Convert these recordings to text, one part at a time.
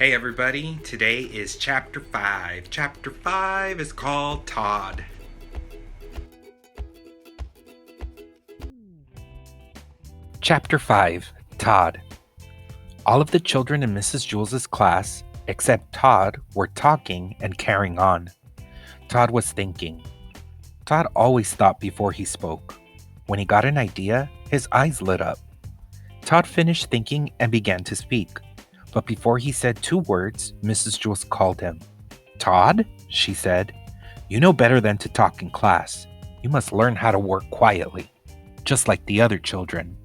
Hey everybody, today is Chapter 5. Chapter 5 is called Todd. Chapter 5, Todd. All of the children in Mrs. Jules's class, except Todd, were talking and carrying on. Todd was thinking. Todd always thought before he spoke. When he got an idea, his eyes lit up. Todd finished thinking and began to speak. But before he said 2 words, Mrs. Jules called him. "Todd," she said, "you know better than to talk in class. You must learn how to work quietly, just like the other children."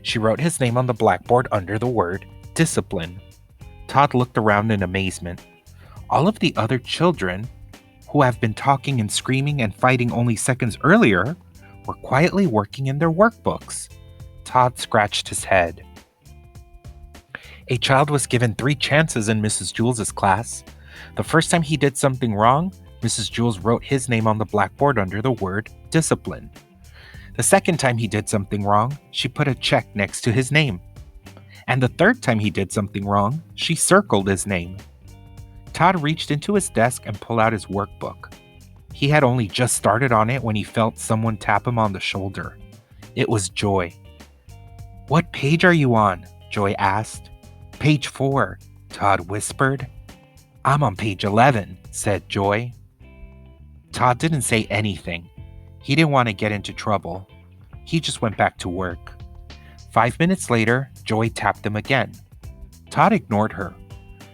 She wrote his name on the blackboard under the word discipline. Todd looked around in amazement. All of the other children, who have been talking and screaming and fighting only seconds earlier, were quietly working in their workbooks. Todd scratched his head. A child was given 3 chances in Mrs. Jules's class. The first time he did something wrong, Mrs. Jules wrote his name on the blackboard under the word discipline. The second time he did something wrong, she put a check next to his name. And the third time he did something wrong, she circled his name. Todd reached into his desk and pulled out his workbook. He had only just started on it when he felt someone tap him on the shoulder. It was Joy. "What page are you on?" Joy asked. "Page 4, Todd whispered. "I'm on page 11, said Joy. Todd didn't say anything. He didn't want to get into trouble. He just went back to work. 5 minutes later, Joy tapped him again. Todd ignored her,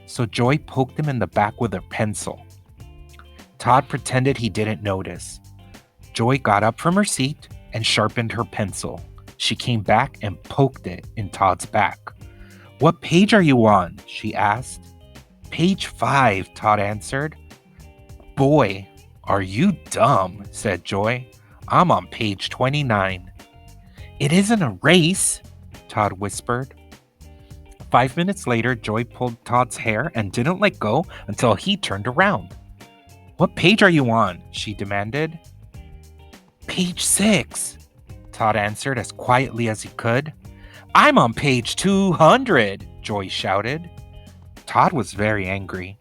so Joy poked him in the back with her pencil. Todd pretended he didn't notice. Joy got up from her seat and sharpened her pencil. She came back and poked it in Todd's back. "What page are you on?" she asked. "Page 5, Todd answered. "Boy, are you dumb," said Joy. "I'm on page 29. "It isn't a race," Todd whispered. 5 minutes later, Joy pulled Todd's hair and didn't let go until he turned around. "What page are you on?" she demanded. "Page 6, Todd answered as quietly as he could. "I'm on page 200, Joy shouted. Todd was very angry.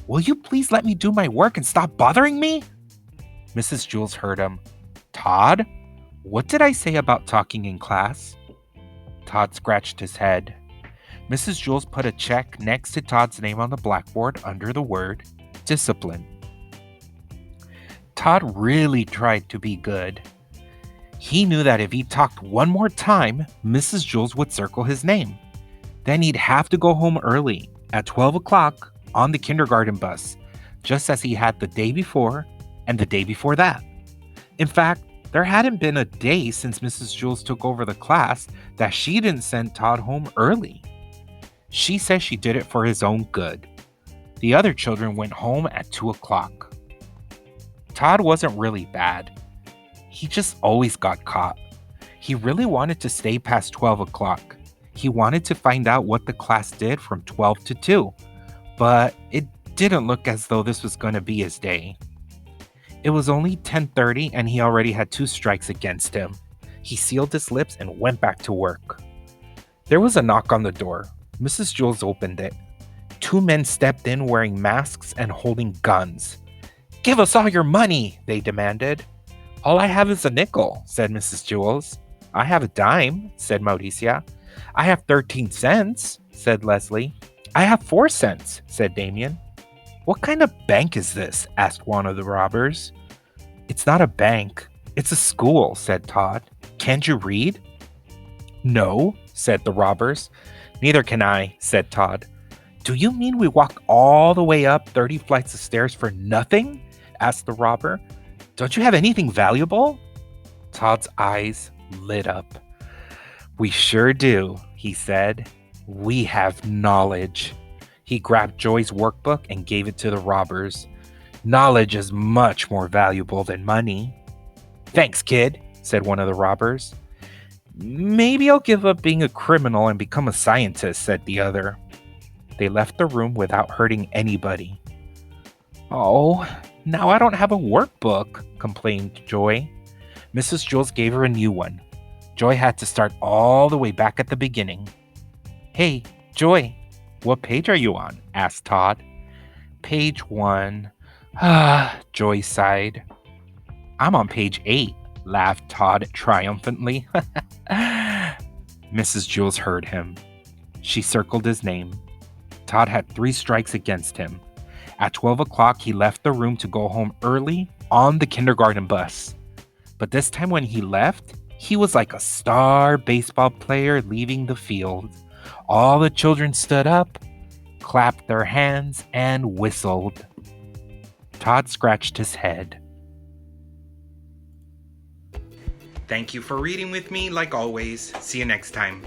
"Will you please let me do my work and stop bothering me?" Mrs. Jules heard him. "Todd, what did I say about talking in class?" Todd scratched his head. Mrs. Jules put a check next to Todd's name on the blackboard under the word discipline. Todd really tried to be good. He knew that if he talked one more time, Mrs. Jules would circle his name. Then he'd have to go home early, at 12 o'clock, on the kindergarten bus, just as he had the day before and the day before that. In fact, there hadn't been a day since Mrs. Jules took over the class that she didn't send Todd home early. She says she did it for his own good. The other children went home at 2 o'clock. Todd wasn't really bad. He just always got caught. He really wanted to stay past 12 o'clock. He wanted to find out what the class did from 12 to 2, but it didn't look as though this was going to be his day. It was only 10:30 and he already had 2 strikes against him. He sealed his lips and went back to work. There was a knock on the door. Mrs. Jules opened it. 2 men stepped in wearing masks and holding guns. "Give us all your money," they demanded. "All I have is a nickel," said Mrs. Jules. "I have a dime," said Mauricia. "I have 13 cents, said Leslie. "I have 4 cents, said Damien. "What kind of bank is this?" asked one of the robbers. "It's not a bank. It's a school," said Todd. "Can't you read?" "No," said the robbers. "Neither can I," said Todd. "Do you mean we walked all the way up 30 flights of stairs for nothing?" asked the robber. "Don't you have anything valuable?" Todd's eyes lit up. "We sure do," he said. "We have knowledge." He grabbed Joy's workbook and gave it to the robbers. "Knowledge is much more valuable than money." "Thanks, kid," said one of the robbers. "Maybe I'll give up being a criminal and become a scientist," said the other. They left the room without hurting anybody. "Oh, now I don't have a workbook," complained Joy. Mrs. Jules gave her a new one. Joy had to start all the way back at the beginning. "Hey, Joy, What page are you on? Asked Todd. Page 1. Joy sighed. I'm on page 8, laughed Todd triumphantly. Mrs. Jules heard him. She circled his name. Todd had 3 strikes against him. At 12 o'clock, he left the room to go home early on the kindergarten bus. But this time when he left, he was like a star baseball player leaving the field. All the children stood up, clapped their hands, and whistled. Todd scratched his head. Thank you for reading with me, like always. See you next time.